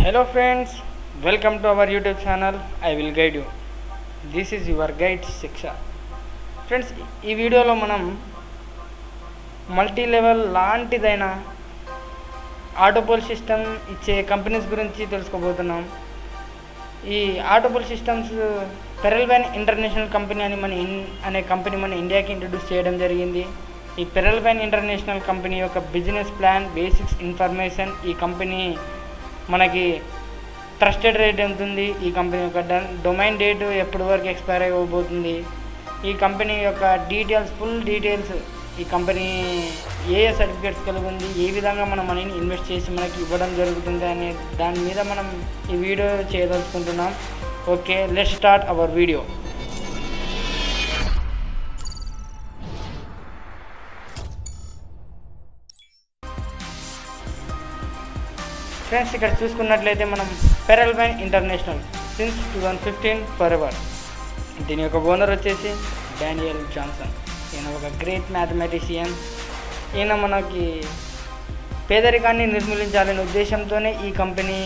Hello friends, welcome to our YouTube channel. I will guide you. This is your guide Shiksha. Friends, ఈ వీడియోలో మనం multi level లాంటిదైన autopool system ఇచ్చే companies గురించి తెలుసుకోబోతున్నాం. ఈ autopool systems పెరల్వైన్ international company అనే company మన ఇండియాకి ఇంట్రడ్యూస్ చేయడం జరిగింది. ఈ పెరల్వైన్ ఇంటర్నేషనల్ కంపెనీ యొక్క బిజినెస్ ప్లాన్, బేసిక్స్ ఇన్ఫర్మేషన్, ఈ కంపెనీ మనకి ట్రస్టెడ్ రేట్ ఎంత ఉంది, ఈ కంపెనీ యొక్క డొమైన్ డేట్ ఎప్పటి వరకు ఎక్స్పైర్ అయిపోతుంది, ఈ కంపెనీ యొక్క డీటెయిల్స్, ఫుల్ డీటెయిల్స్, ఈ కంపెనీ ఏ సర్టిఫికేట్స్ కలిగి ఉంది, ఏ విధంగా మనం మనీని ఇన్వెస్ట్ చేసి మనకి ఇవ్వడం జరుగుతుంది అనే దాని మీద మనం ఈ వీడియో చేయదలుచుకుంటున్నాం. Okay, let's start our video. Friends, ఇక్కడ చూసుకున్నట్లయితే మనం పెరల్వైన్ ఇంటర్నేషనల్ సిన్స్ 2015 ఫరెవర్. దీని యొక్క ఓనర్ వచ్చేసి డానియల్ జాన్సన్. ఈయన ఒక గ్రేట్ మ్యాథమెటిషియన్. ఈయన మనకి పేదరికాన్ని నిర్మూలించాలనే ఉద్దేశంతోనే ఈ కంపెనీ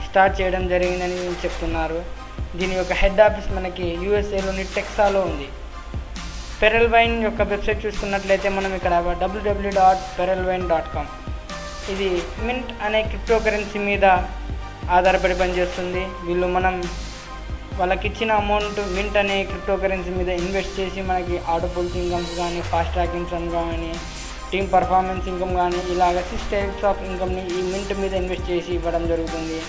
స్టార్ట్ చేయడం జరిగిందని చెప్తున్నారు. దీని యొక్క హెడ్ ఆఫీస్ మనకి యూఎస్ఏలోని టెక్సాలో ఉంది. పెరల్వైన్ యొక్క వెబ్సైట్ చూసుకున్నట్లయితే మనం ఇక్కడ www.perelvine.com. ఇది మింట్ అనే క్రిప్టో కరెన్సీ మీద ఆధారపడి పనిచేస్తుంది. వీళ్ళు వాళ్ళకి ఇచ్చిన అమౌంట్ మింట్ అనే క్రిప్టో కరెన్సీ మీద ఇన్వెస్ట్ చేసి మనకి ఆటోపోల్స్ ఇన్కమ్స్ కానీ, ఫాస్ట్ ట్రాక్ ఇన్కమ్ కానీ, టీమ్ పర్ఫార్మెన్స్ ఇన్కమ్ కానీ, ఇలాగ 6 టైప్స్ ఆఫ్ ఇన్కమ్ని ఈ మింట్ మీద ఇన్వెస్ట్ చేసి ఇవ్వడం జరుగుతుంది.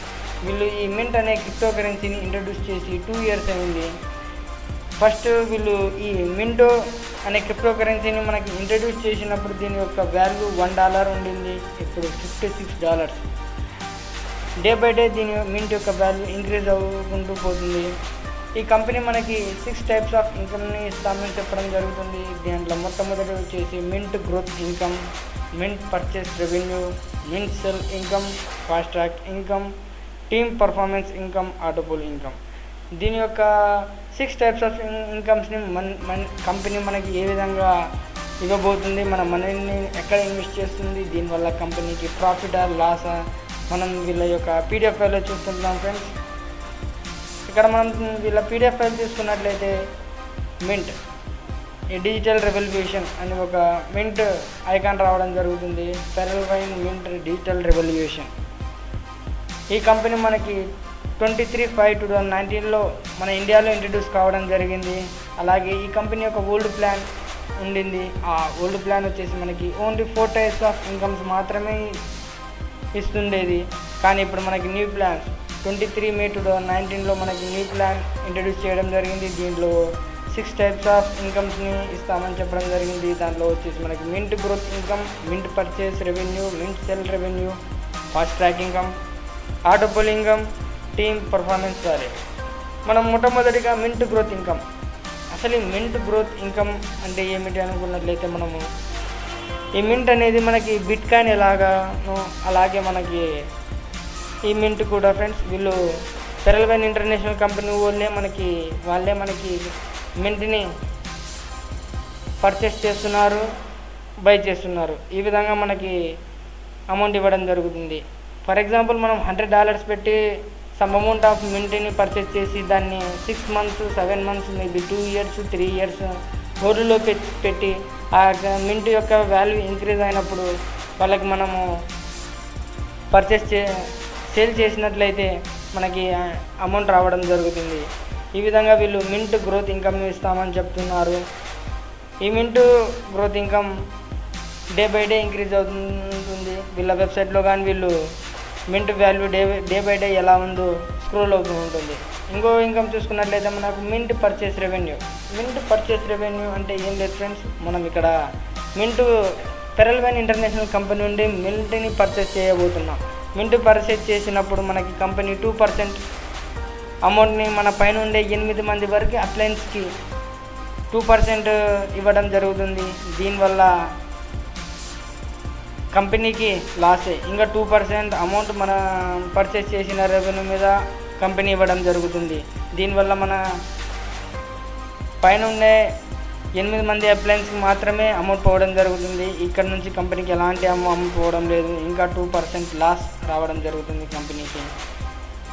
వీళ్ళు ఈ మింట్ అనే క్రిప్టో కరెన్సీని ఇంట్రడ్యూస్ చేసి 2 years అయింది. ఫస్ట్ వీళ్ళు ఈ మింటో అనే క్రిప్టో కరెన్సీని మనకి ఇంట్రడ్యూస్ చేసినప్పుడు దీని యొక్క వాల్యూ $1 ఉండింది. ఇప్పుడు $56. డే బై డే దీని మింట్ యొక్క వాల్యూ ఇంక్రీజ్ అవ్వుకుంటూ పోతుంది. ఈ కంపెనీ మనకి 6 టైప్స్ ఆఫ్ ఇన్కమ్ని ఇస్తామని చెప్పడం జరుగుతుంది. దీంట్లో మొట్టమొదటి వచ్చేసి mint growth income, mint purchase revenue, mint cell income, fast track income, team performance income, autopool income. దీని యొక్క 6 టైప్స్ ఆఫ్ ఇన్కమ్స్ని కంపెనీ మనకి ఏ విధంగా ఇవ్వబోతుంది, మన మనీని ఎక్కడ ఇన్వెస్ట్ చేస్తుంది, దీనివల్ల కంపెనీకి ప్రాఫిటా లాసా, మనం వీళ్ళ యొక్క పీడిఎఫ్ ఫైల్లో చూస్తుంటాం. ఫ్రెండ్స్, ఇక్కడ మనం వీళ్ళ పీడిఎఫ్ ఫైల్ చూసుకున్నట్లయితే మింట్ ఈ డిజిటల్ రెవల్యూషన్ అని ఒక మింట్ ఐకాన్ రావడం జరుగుతుంది. పెరల్వైన్ మింట్ డిజిటల్ రెవల్యూషన్. ఈ కంపెనీ మనకి 23/5/2019లో మన ఇండియాలో ఇంట్రడ్యూస్ కావడం జరిగింది. అలాగే ఈ కంపెనీ యొక్క ఓల్డ్ ప్లాన్ ఉండింది. ఆ ఓల్డ్ ప్లాన్ వచ్చేసి మనకి ఓన్లీ 4 టైప్స్ ఆఫ్ ఇన్కమ్స్ మాత్రమే ఇస్తుండేది. కానీ ఇప్పుడు మనకి న్యూ ప్లాన్స్ 23 May 2019లో మనకి న్యూ ప్లాన్ ఇంట్రడ్యూస్ చేయడం జరిగింది. దీంట్లో 6 టైప్స్ ఆఫ్ ఇన్కమ్స్ని ఇస్తామని చెప్పడం జరిగింది. దాంట్లో వచ్చేసి మనకి mint growth income, mint purchase revenue, mint cell revenue, fast track income, autopool income, team performance వారే. మనం మొట్టమొదటిగా మింట్ గ్రోత్ ఇన్కమ్. అసలు ఈ మింట్ గ్రోత్ ఇన్కమ్ అంటే ఏమిటి అనుకున్నట్లయితే మనము ఈ మింట్ అనేది మనకి బిట్ కాయిన్ ఎలాగానో అలాగే మనకి ఈ మింట్ కూడా ఫ్రెండ్స్ వీళ్ళు పెరల్వైన్ ఇంటర్నేషనల్ కంపెనీ వాళ్ళే మనకి మింట్ని పర్చేస్ చేస్తున్నారు, బై చేస్తున్నారు. ఈ విధంగా మనకి అమౌంట్ ఇవ్వడం జరుగుతుంది. ఫర్ ఎగ్జాంపుల్ మనం $100 పెట్టి సమ్ అమౌంట్ ఆఫ్ మింట్ని పర్చేస్ చేసి దాన్ని 6 months, 7 months, maybe 2 years, 3 years హోల్డ్లో పెట్టి ఆ మింట్ యొక్క వాల్యూ ఇంక్రీజ్ అయినప్పుడు వాళ్ళకి మనము సేల్ చేసినట్లయితే మనకి అమౌంట్ రావడం జరుగుతుంది. ఈ విధంగా వీళ్ళు మింట్ గ్రోత్ ఇన్కమ్ ఇస్తామని చెప్తున్నారు. ఈ mint growth income day by day increase అవుతుంది. వీళ్ళ వెబ్సైట్లో కానీ వీళ్ళు mint value day by day ఎలా ఉందో స్క్రోల్ అవుతూ ఉంటుంది. ఇంకో ఇన్కమ్ చూసుకున్నట్లయితే మనకు mint purchase revenue. Mint purchase revenue అంటే ఏం లేదు ఫ్రెండ్స్, మనం ఇక్కడ పెరల్వైన్ ఇంటర్నేషనల్ కంపెనీ నుండి మింట్ని పర్చేస్ చేయబోతున్నాం. మింట్ పర్చేస్ చేసినప్పుడు మనకి కంపెనీ 2% అమౌంట్ని మన పైన ఉండే 8 మంది వరకు అప్లయన్స్కి 2% ఇవ్వడం జరుగుతుంది. దీనివల్ల కంపెనీకి లాసే. ఇంకా 2% అమౌంట్ మన పర్చేస్ చేసిన రెవెన్యూ మీద కంపెనీ ఇవ్వడం జరుగుతుంది. దీనివల్ల మన పైన ఉండే 8 మంది అప్లయన్స్కి మాత్రమే అమౌంట్ పోవడం జరుగుతుంది. ఇక్కడ నుంచి కంపెనీకి ఎలాంటి అమౌంట్ పోవడం లేదు. ఇంకా 2% లాస్ రావడం జరుగుతుంది కంపెనీకి.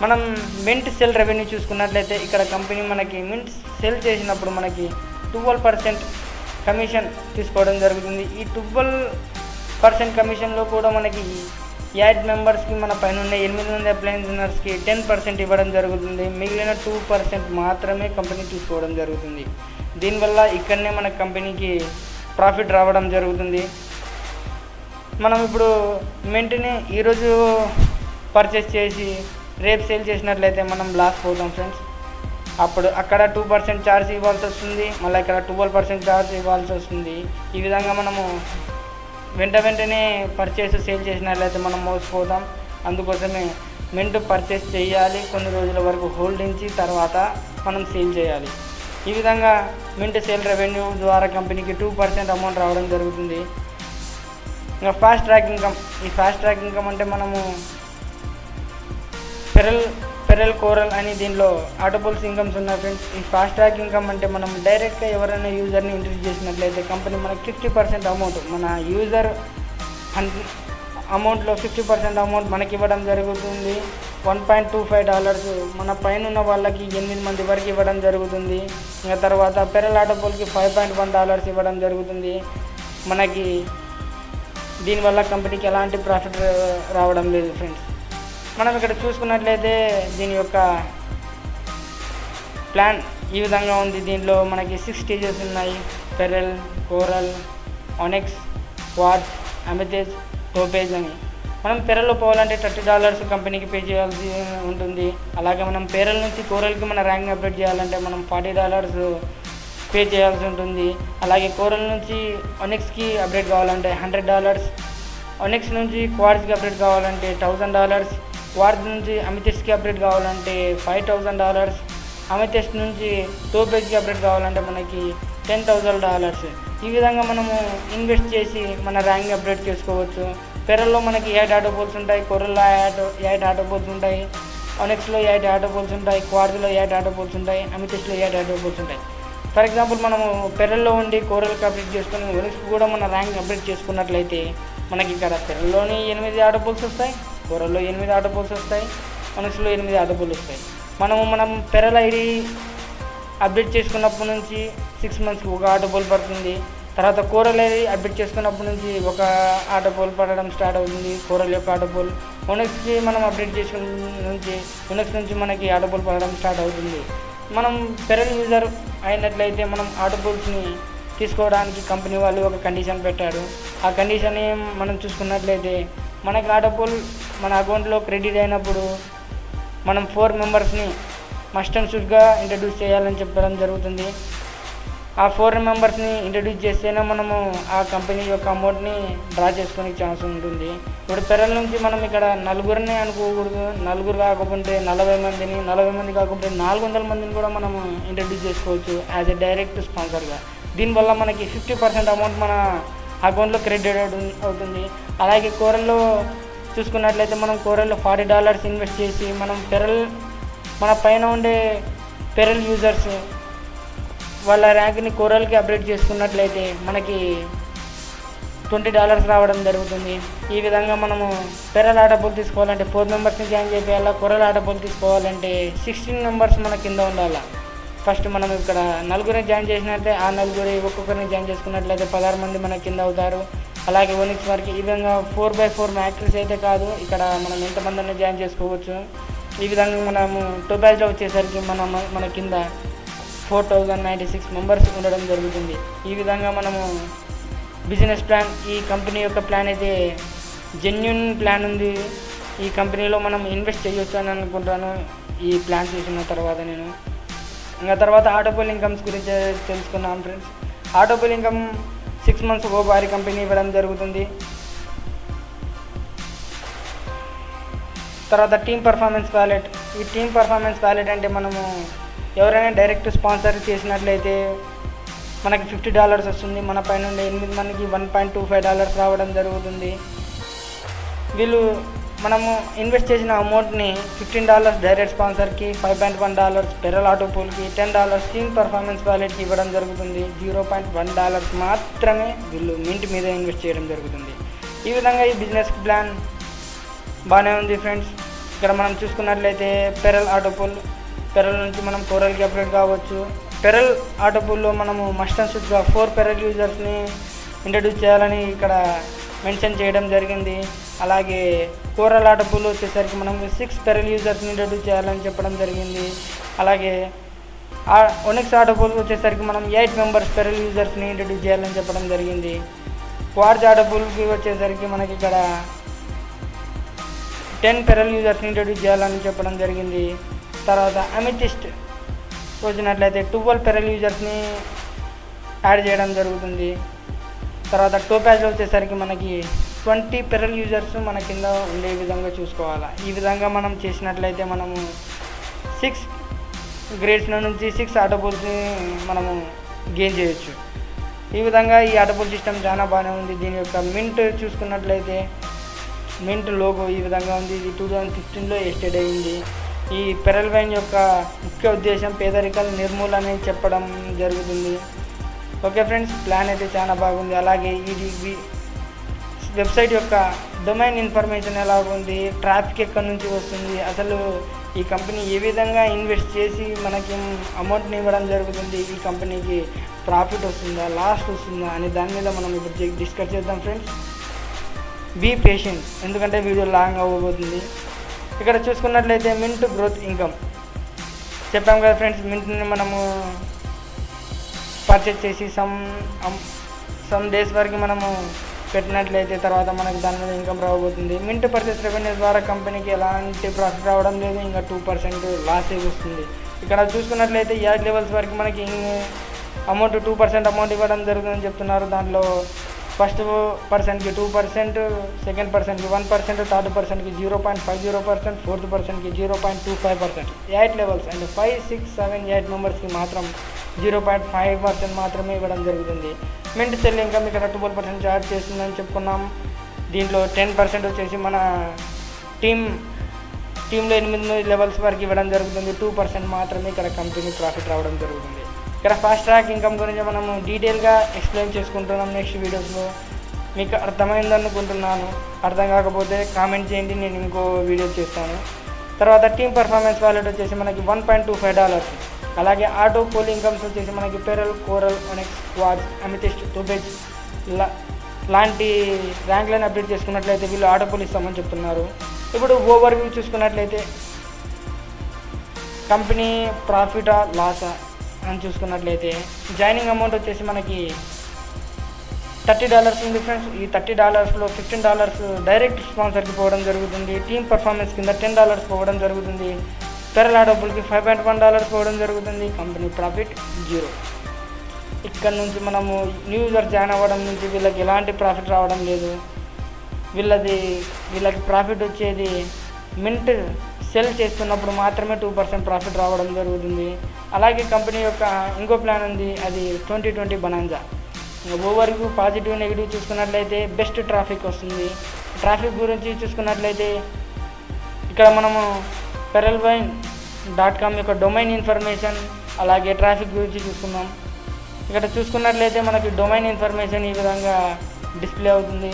మనం మింట్ సెల్ రెవెన్యూ చూసుకున్నట్లయితే ఇక్కడ కంపెనీ మనకి మింట్ సెల్ చేసినప్పుడు మనకి 12% కమిషన్ తీసుకోవడం జరుగుతుంది. ఈ 12% కమిషన్లో కూడా మనకి 8 మెంబర్స్కి మన పైన ఉన్న 8 మంది అప్లయన్స్కి 10% ఇవ్వడం జరుగుతుంది. మిగిలిన 2% మాత్రమే కంపెనీ తీసుకోవడం జరుగుతుంది. దీనివల్ల ఇక్కడనే మన కంపెనీకి ప్రాఫిట్ రావడం జరుగుతుంది. మనం ఇప్పుడు మింట్ని ఈరోజు పర్చేస్ చేసి రేపు సేల్ చేసినట్లయితే మనం లాస్ పోతాం ఫ్రెండ్స్. అప్పుడు అక్కడ 2% ఛార్జ్ ఇవ్వాల్సి వస్తుంది, మళ్ళీ ఇక్కడ 12% ఛార్జ్ ఇవ్వాల్సి వస్తుంది. ఈ విధంగా మనము వెంటనే పర్చేస్ సేల్ చేసినట్లయితే మనం మోసపోతాం. అందుకోసమే మింట్ పర్చేస్ చేయాలి, కొన్ని రోజుల వరకు హోల్డించి తర్వాత మనం సేల్ చేయాలి. ఈ విధంగా మింట్ సేల్ రెవెన్యూ ద్వారా కంపెనీకి 2% అమౌంట్ రావడం జరుగుతుంది. ఇంకా ఫాస్ట్ ట్రాక్ ఇన్కమ్. ఈ ఫాస్ట్ ట్రాక్ ఇన్కమ్ అంటే మనము పెరల్ కోరల్ అని దీనిలో ఆటోబుల్స్ ఇన్కమ్స్ ఉన్నాయి ఫ్రెండ్స్. ఈ ఫాస్ట్ ట్రాక్ ఇన్కమ్ అంటే మనం డైరెక్ట్గా ఎవరైనా యూజర్ని ఇంట్రడ్యూస్ చేసినట్లయితే కంపెనీ మనకి 50% అమౌంట్, మన యూజర్ అమౌంట్లో 50% అమౌంట్ మనకి ఇవ్వడం జరుగుతుంది. $1.25 మన పైన ఉన్న వాళ్ళకి 8 మంది వరకు ఇవ్వడం జరుగుతుంది. ఇంకా తర్వాత పెరల్ ఆటోబుల్కి $5.1 ఇవ్వడం జరుగుతుంది. మనకి దీనివల్ల కంపెనీకి ఎలాంటి ప్రాఫిట్ రావడం లేదు ఫ్రెండ్స్. మనం ఇక్కడ చూసుకున్నట్లయితే దీని యొక్క ప్లాన్ ఈ విధంగా ఉంది. దీనిలో మనకి 6 స్టేజెస్ ఉన్నాయి: పెరల్, కోరల్, ఆనెక్స్, క్వార్ట్జ్, అమెథిస్ట్, టోపేజ్ అని. మనం పెరల్లో పోవాలంటే $30 కంపెనీకి పే చేయాల్సి ఉంటుంది. అలాగే మనం పెరల్ నుంచి కోరల్కి మన ర్యాంక్ అప్డేట్ చేయాలంటే మనం $40 పే చేయాల్సి ఉంటుంది. అలాగే కోరల్ నుంచి ఆనెక్స్కి అప్డేట్ కావాలంటే $100, ఆనెక్స్ నుంచి క్వార్ట్జ్కి అప్డేట్ కావాలంటే $1000, క్వార్ట్జ్ నుంచి అమెథిస్ట్కి అప్డేట్ కావాలంటే $5000, అమెథిస్ట్ నుంచి టోపేజ్కి అప్డేట్ కావాలంటే మనకి $10,000. ఈ విధంగా మనము ఇన్వెస్ట్ చేసి మన ర్యాంక్ అప్డేట్ చేసుకోవచ్చు. పెరల్లో మనకి 8 ఆటోబుల్స్ ఉంటాయి, కోరల్లో 8 ఆటోబుల్స్ ఉంటాయి, ఆనెక్స్లో 8 ఆటోబుల్స్ ఉంటాయి, క్వార్ట్జ్లో 8 ఆటోబుల్స్ ఉంటాయి, అమెథిస్ట్లో 8 ఆటోబుల్స్ ఉంటాయి. ఫర్ ఎగ్జాంపుల్ మనము పెరల్లో ఉండి కోరల్కి అప్డేట్ చేసుకుని ఆనెక్స్కి కూడా మన ర్యాంక్ అప్డేట్ చేసుకున్నట్లయితే మనకి ఇక్కడ పెరల్లోని 8 ఆటోబుల్స్ వస్తాయి, కోరల్లో 8 ఆటోబుల్స్ వస్తాయి, ఆనెక్స్లో 8 ఆటోబుల్స్ వస్తాయి. మనం పెరల్ ఐడి అప్డేట్ చేసుకున్నప్పటి నుంచి 6 మంత్స్కి ఒక ఆటోబుల్ పడుతుంది. తర్వాత కోరల్ ఐడి అప్డేట్ చేసుకున్నప్పటి నుంచి ఒక ఆటోబుల్ పడడం స్టార్ట్ అవుతుంది, కోరల్ యొక్క ఆటోబుల్. ఆనెక్స్కి మనం అప్డేట్ చేసుకున్న నుంచి ఆనెక్స్ నుంచి మనకి ఆటోబుల్ పడడం స్టార్ట్ అవుతుంది. మనం పెరల్ యూజర్ అయినట్లయితే మనం ఆటోబుల్స్ని తీసుకోవడానికి కంపెనీ వాళ్ళు ఒక కండిషన్ పెట్టారు. ఆ కండిషన్ మనం చూసుకున్నట్లయితే మనకి ఆటోబుల్ మన అకౌంట్లో క్రెడిట్ అయినప్పుడు మనం 4 మెంబర్స్ని మస్ట్ అండ్ షుడ్గా ఇంట్రడ్యూస్ చేయాలని చెప్పడం జరుగుతుంది. ఆ 4 మెంబర్స్ని ఇంట్రడ్యూస్ చేస్తేనే మనము ఆ కంపెనీ యొక్క అమౌంట్ని డ్రా చేసుకునే ఛాన్స్ ఉంటుంది. ఇప్పుడు పెరల్ నుంచి మనం ఇక్కడ 4 అనుకోకూడదు, 4 కాకపోతే 40 మందిని, 40 మంది కాకపోతే 400 మందిని కూడా మనము ఇంట్రడ్యూస్ చేసుకోవచ్చు యాజ్ ఎ డైరెక్ట్ స్పాన్సర్గా. దీనివల్ల మనకి 50% అమౌంట్ మన అకౌంట్లో క్రెడిట్ అవుతుంది. అలాగే కోరల్లో చూసుకున్నట్లయితే మనం కోరల్లో $40 ఇన్వెస్ట్ చేసి మనం మన పైన ఉండే పెరల్ యూజర్స్ వాళ్ళ ర్యాంక్ని కోరల్కి అప్డేట్ చేసుకున్నట్లయితే మనకి $20 రావడం జరుగుతుంది. ఈ విధంగా మనము పెరల్ ఆటోబుల్ తీసుకోవాలంటే 4 మెంబర్స్ని జాయిన్ చేయాలా, కోరల్ ఆటోబుల్ తీసుకోవాలంటే 16 మెంబర్స్ మన కింద ఉండాలి. ఫస్ట్ మనం ఇక్కడ 4 జాయిన్ చేసినట్లయితే ఆ 4 ఒక్కొక్కరిని జాయిన్ చేసుకున్నట్లయితే 16 మంది మన కింద అవుతారు. అలాగే ఓనిక్స్ వారికి ఈ విధంగా 4x4 మ్యాట్రిక్స్ అయితే కాదు, ఇక్కడ మనం ఎంతమందిని జాయిన్ చేసుకోవచ్చు. ఈ విధంగా మనము టోపాజ్లో వచ్చేసరికి మన కింద 4096 మెంబర్స్ ఉండడం జరుగుతుంది. ఈ విధంగా మనము బిజినెస్ ప్లాన్, ఈ కంపెనీ యొక్క ప్లాన్ అయితే జెన్యూన్ ప్లాన్ ఉంది. ఈ కంపెనీలో మనం ఇన్వెస్ట్ చేయొచ్చు అని అనుకుంటాను ఈ ప్లాన్ చూసిన తర్వాత. నేను ఇంకా తర్వాత ఆటోబుల్ ఇన్కమ్స్ గురించి తెలుసుకున్నాం ఫ్రెండ్స్. ఆటోబుల్ ఇన్కమ్ 6 మంత్స్ ఒకసారి కంపెనీ ఇవ్వడం జరుగుతుంది. తర్వాత టీమ్ పర్ఫార్మెన్స్ వ్యాలెట్. ఈ టీమ్ పర్ఫార్మెన్స్ వ్యాలెట్ అంటే మనము ఎవరైనా డైరెక్ట్ స్పాన్సర్ చేసినట్లయితే మనకి $50 వస్తుంది. మన పైన ఉండే 8 మందికి $1.25 రావడం జరుగుతుంది. మనము ఇన్వెస్ట్ చేసిన అమౌంట్ని $15 డైరెక్ట్ స్పాన్సర్కి, $5.1 పెరల్ ఆటోపూల్కి, $10 టీమ్ పర్ఫార్మెన్స్ వ్యాలెట్కి ఇవ్వడం జరుగుతుంది. $0.1 మాత్రమే వీళ్ళు మింట్ మీద ఇన్వెస్ట్ చేయడం జరుగుతుంది. ఈ విధంగా ఈ బిజినెస్ ప్లాన్ బాగానే ఉంది ఫ్రెండ్స్. ఇక్కడ మనం చూసుకున్నట్లయితే పెరల్ ఆటోపుల్, పెరల్ నుంచి మనం కోరల్కి అప్గ్రేడ్ కావచ్చు. పెరల్ ఆటోపుల్లో మనము మస్ట్ అండ్ షుడ్గా 4 పెరల్ యూజర్స్ని ఇంట్రడ్యూస్ చేయాలని ఇక్కడ మెన్షన్ చేయడం జరిగింది. అలాగే కోరల్ ఆటోపుల్ వచ్చేసరికి మనం 6 పెరల్ యూజర్స్ని ఇంట్రడ్యూస్ చేయాలని చెప్పడం జరిగింది. అలాగే ఒనిక్స్ ఆటోపుల్ వచ్చేసరికి మనం 8 మెంబర్స్ పెరల్ యూజర్స్ని ఇంట్రడ్యూస్ చేయాలని చెప్పడం జరిగింది. క్వార్జ్ ఆటోపుల్కి వచ్చేసరికి మనకి ఇక్కడ 10 పెరల్ యూజర్స్ని ఇంట్రడ్యూస్ చేయాలని చెప్పడం జరిగింది. తర్వాత అమితిస్ట్ వచ్చినట్లయితే 12 పెరల్ యూజర్స్ని యాడ్ చేయడం జరుగుతుంది. తర్వాత టోపాజ్లో వచ్చేసరికి మనకి 20 పెరల్ యూజర్స్ మన కింద ఉండే విధంగా చూసుకోవాలి. ఈ విధంగా మనం చేసినట్లయితే మనము 6 గ్రేడ్స్ నుంచి 6 ఆటోపుల్స్ని మనము గెయిన్ చేయొచ్చు. ఈ విధంగా ఈ ఆటోపుల్ సిస్టమ్ చాలా బాగానే ఉంది. దీని యొక్క మింట్ చూసుకున్నట్లయితే మింట్ లోగో ఈ విధంగా ఉంది. ఇది 2015లో ఎస్టేట్ అయింది. ఈ పెరల్ వైన్ యొక్క ముఖ్య ఉద్దేశం పేదరికం నిర్మూలన చెప్పడం జరుగుతుంది. ఓకే ఫ్రెండ్స్, ప్లాన్ అయితే చాలా బాగుంది. అలాగే ఇది వెబ్సైట్ యొక్క డొమైన్ ఇన్ఫర్మేషన్ ఎలా ఉంది, ట్రాఫిక్ ఎక్కడి నుంచి వస్తుంది, అసలు ఈ కంపెనీ ఏ విధంగా ఇన్వెస్ట్ చేసి మనకి అమౌంట్ని ఇవ్వడం జరుగుతుంది, ఈ కంపెనీకి ప్రాఫిట్ వస్తుందా లాస్ట్ వస్తుందా అనే దాని మీద మనం ఇప్పుడు డిస్కస్ చేద్దాం ఫ్రెండ్స్. బీ పేషెంట్, ఎందుకంటే వీడియో లాంగ్ అవ్వబోతుంది. ఇక్కడ చూసుకున్నట్లయితే మింట్ గ్రోత్ ఇన్కమ్ చెప్పాం కదా ఫ్రెండ్స్. మింట్ని మనము పర్చేజ్ చేసి సమ్ డేస్ వరకు మనము పెట్టినట్లయితే తర్వాత మనకి దాని మీద ఇన్కమ్ రాబోతుంది. మింట్ పర్చేస్ రెవెన్యూ ద్వారా కంపెనీకి ఎలాంటి ప్రాఫిట్ రావడం లేదు, ఇంకా 2% లాస్ వస్తుంది. ఇక్కడ చూసుకున్నట్లయితే 8 లెవెల్స్ వరకు మనకి అమౌంట్ 2% అమౌంట్ ఇవ్వడం జరుగుతుందని చెప్తున్నారు. దాంట్లో ఫస్ట్ పర్సన్కి 2%, సెకండ్ పర్సన్కి 1%, థర్డ్ పర్సన్కి 0.50%, ఫోర్త్ పర్సన్కి 0.25%. 8 లెవెల్స్ అంటే 5, 6, 7, 8 మెంబర్స్కి మాత్రం 0.5% మాత్రమే ఇవ్వడం జరుగుతుంది. మింట్ సెల్ ఇన్కమ్ ఇక్కడ 12% చార్జ్ చేస్తుందని చెప్పుకున్నాం. దీంట్లో 10% వచ్చేసి మన టీంలో 8 లెవెల్స్ వరకు ఇవ్వడం జరుగుతుంది. 2% మాత్రమే ఇక్కడ కంపెనీ ప్రాఫిట్ రావడం జరుగుతుంది. ఇక్కడ ఫాస్ట్ ట్రాక్ ఇన్కమ్ గురించి మనము డీటెయిల్గా ఎక్స్ప్లెయిన్ చేసుకుంటున్నాం నెక్స్ట్ వీడియోస్లో. మీకు అర్థమైందనుకుంటున్నాను. అర్థం కాకపోతే కామెంట్ చేయండి, నేను ఇంకో వీడియో చేస్తాను. తర్వాత టీమ్ పర్ఫార్మెన్స్ వాలెట్ వచ్చేసి మనకి $1.25. అలాగే ఆటో పోల్ ఇన్కమ్స్ వచ్చేసి మనకి pearl, coral, onyx, quartz, amethyst, topaz లాంటి ర్యాంక్లను అప్డేట్ చేసుకున్నట్లయితే వీళ్ళు ఆటో పోల్ ఇస్తామని చెప్తున్నారు. ఇప్పుడు ఓవర్ వ్యూ చూసుకున్నట్లయితే కంపెనీ ప్రాఫిటా లాసా అని చూసుకున్నట్లయితే జాయినింగ్ అమౌంట్ వచ్చేసి మనకి $30 ఉంది ఫ్రెండ్స్. ఈ $30లో $15 డైరెక్ట్ స్పాన్సర్కి పోవడం జరుగుతుంది. టీమ్ పర్ఫార్మెన్స్ కింద $10 పోవడం జరుగుతుంది. పెరల్ ఆటోపుల్కి $5.1 పోవడం జరుగుతుంది. Company profit 0. ఇక్కడ నుంచి మనము న్యూ యూజర్ జాయిన్ అవ్వడం నుంచి వీళ్ళకి ఎలాంటి ప్రాఫిట్ రావడం లేదు. వీళ్ళకి ప్రాఫిట్ వచ్చేది మింట్ సెల్ చేస్తున్నప్పుడు మాత్రమే 2% ప్రాఫిట్ రావడం జరుగుతుంది. అలాగే కంపెనీ యొక్క ఇంకో ప్లాన్ ఉంది, అది 2020 బనాంజా. ఓవర్వ్యూ పాజిటివ్ నెగిటివ్ చూసుకున్నట్లయితే బెస్ట్ ట్రాఫిక్ వస్తుంది. ట్రాఫిక్ గురించి చూసుకున్నట్లయితే ఇక్కడ మనము perelwine.com యొక్క డొమైన్ ఇన్ఫర్మేషన్ అలాగే ట్రాఫిక్ గురించి చూసుకున్నాం. ఇక్కడ చూసుకున్నట్లయితే మనకి డొమైన్ ఇన్ఫర్మేషన్ ఈ విధంగా డిస్ప్లే అవుతుంది.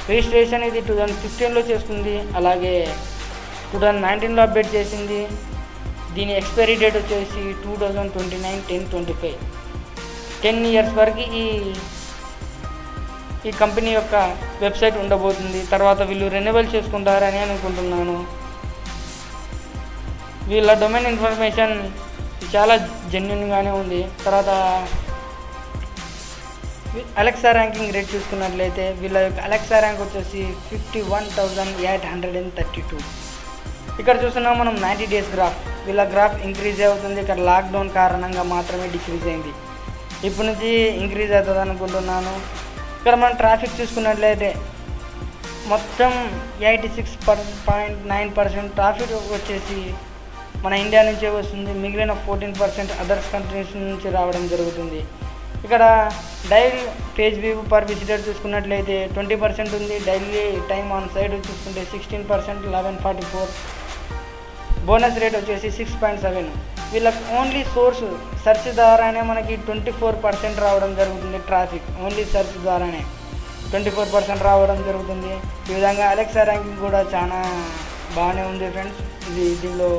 రిజిస్ట్రేషన్ ఇది 2015లో చేసుకుంది, అలాగే 2019లో అప్డేట్ చేసింది. దీని ఎక్స్పైరీ డేట్ వచ్చేసి 2029/10/25. 10 ఇయర్స్ వరకు ఈ కంపెనీ యొక్క వెబ్సైట్ ఉండబోతుంది. తర్వాత వీళ్ళు రెన్యువల్ చేసుకుంటారని అనుకుంటున్నాను. వీళ్ళ డొమైన్ ఇన్ఫర్మేషన్ చాలా జెన్యున్గానే ఉంది. తర్వాత అలెక్సా ర్యాంకింగ్ రేట్ చూసుకున్నట్లయితే వీళ్ళ యొక్క అలెక్సా ర్యాంక్ వచ్చేసి 51,832. ఇక్కడ చూస్తున్నాం మనం 90 డేస్ గ్రాఫ్. వీళ్ళ గ్రాఫ్ ఇంక్రీజ్ అవుతుంది. ఇక్కడ లాక్డౌన్ కారణంగా మాత్రమే డిక్రీజ్ అయింది. ఇప్పటి నుంచి ఇంక్రీజ్ అవుతుంది అనుకుంటున్నాను. ఇక్కడ మనం ట్రాఫిక్ చూసుకున్నట్లయితే మొత్తం 86.9% ట్రాఫిక్ వచ్చేసి మన ఇండియా నుంచే వస్తుంది. మిగిలిన 14% అదర్స్ కంట్రీస్ నుంచి రావడం జరుగుతుంది. ఇక్కడ daily page view per visitor చూసుకున్నట్లయితే 20% ఉంది. డైలీ టైమ్ ఆన్ సైడ్ చూసుకుంటే 16%, 1144. బోనస్ రేట్ వచ్చేసి 6.7. వీళ్ళకి ఓన్లీ సోర్స్ సెర్చ్ ద్వారానే మనకి 24% రావడం జరుగుతుంది. ట్రాఫిక్ ఓన్లీ సెర్చ్ ద్వారానే 24% రావడం జరుగుతుంది. ఈ విధంగా అలెక్సా ర్యాంకింగ్ కూడా చాలా బాగానే ఉంది ఫ్రెండ్స్. దీనిలో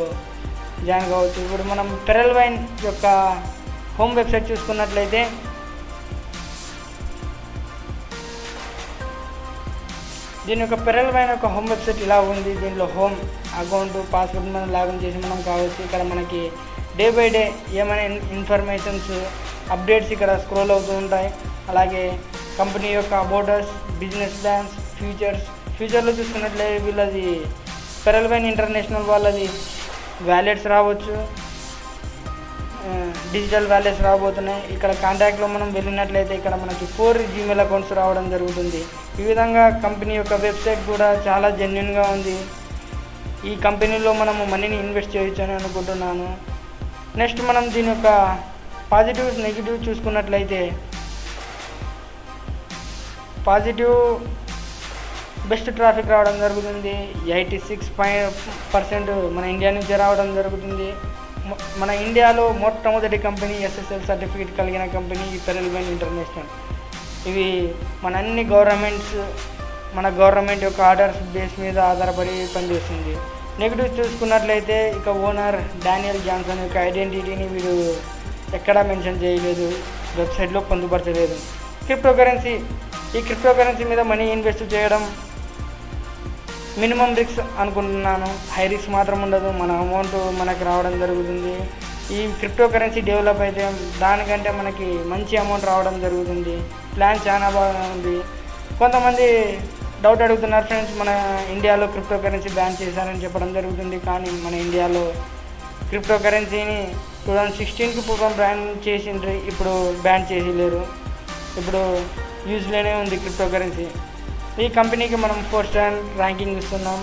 జాయిన్ కావచ్చు. ఇప్పుడు మనం పెరల్ వైన్ యొక్క హోమ్ వెబ్సైట్ చూసుకున్నట్లయితే దీని యొక్క పెరల్ వైన్ యొక్క హోమ్ వెబ్సైట్ ఇలా ఉంది. దీనిలో హోమ్, అకౌంట్, పాస్వర్డ్ మనం లాగిన్ చేసి మనం కావచ్చు. ఇక్కడ మనకి డే బై డే ఏమైనా ఇన్ఫర్మేషన్స్, అప్డేట్స్ ఇక్కడ స్క్రోల్ అవుతూ ఉంటాయి. అలాగే కంపెనీ యొక్క అబౌటస్, బిజినెస్ ప్లాన్స్, ఫ్యూచర్లో చూసుకున్నట్లయితే వీళ్ళది పెరల్ వైన్ ఇంటర్నేషనల్ వాళ్ళది వ్యాలెట్స్ రావచ్చు, డిజిటల్ వ్యాలెట్స్ రాబోతున్నాయి. ఇక్కడ కాంటాక్ట్లో మనం వెళ్ళినట్లయితే ఇక్కడ మనకి 4 జీమెయిల్ అకౌంట్స్ రావడం జరుగుతుంది. ఈ విధంగా కంపెనీ యొక్క వెబ్సైట్ కూడా చాలా జెన్యున్గా ఉంది. ఈ కంపెనీలో మనము మనీని ఇన్వెస్ట్ చేయొచ్చు అని అనుకుంటున్నాను. నెక్స్ట్ మనం దీని యొక్క పాజిటివ్స్, నెగిటివ్ చూసుకున్నట్లయితే పాజిటివ్ బెస్ట్ ట్రాఫిక్ రావడం జరుగుతుంది. 86% మన ఇండియా నుంచే రావడం జరుగుతుంది. మన ఇండియాలో మొట్టమొదటి కంపెనీ SSL సర్టిఫికేట్ కలిగిన కంపెనీ ఈ పెరల్ వైన్ ఇంటర్నేషనల్. ఇవి మన అన్ని మన గవర్నమెంట్ యొక్క ఆర్డర్స్ బేస్ మీద ఆధారపడి పనిచేస్తుంది. నెగిటివ్ చూసుకున్నట్లయితే ఇక ఓనర్ డానియల్ జాన్సన్ యొక్క ఐడెంటిటీని వీడు ఎక్కడా మెన్షన్ చేయలేదు, వెబ్సైట్లో పొందుపరచలేదు. ఈ క్రిప్టోకరెన్సీ మీద మనీ ఇన్వెస్ట్ చేయడం మినిమం రిస్క్ అనుకుంటున్నాను. హై రిస్క్ మాత్రం ఉండదు. మన అమౌంట్ మనకు రావడం జరుగుతుంది. ఈ క్రిప్టోకరెన్సీ డెవలప్ అయితే దానికంటే మనకి మంచి అమౌంట్ రావడం జరుగుతుంది. ప్లాన్ చాలా బాగా ఉంది. కొంతమంది డౌట్ అడుగుతున్నారు ఫ్రెండ్స్, మన ఇండియాలో క్రిప్టోకరెన్సీ బ్యాన్ చేశారని చెప్పడం జరుగుతుంది. కానీ మన ఇండియాలో క్రిప్టోకరెన్సీని 2016కి పూర్వం బ్యాన్ చేసిండ్రు, ఇప్పుడు బ్యాన్ చేసి లేరు. ఇప్పుడు యూజ్లోనే ఉంది క్రిప్టోకరెన్సీ. ఈ కంపెనీకి మనం 4 స్టార్ ర్యాంకింగ్ ఇస్తున్నాం.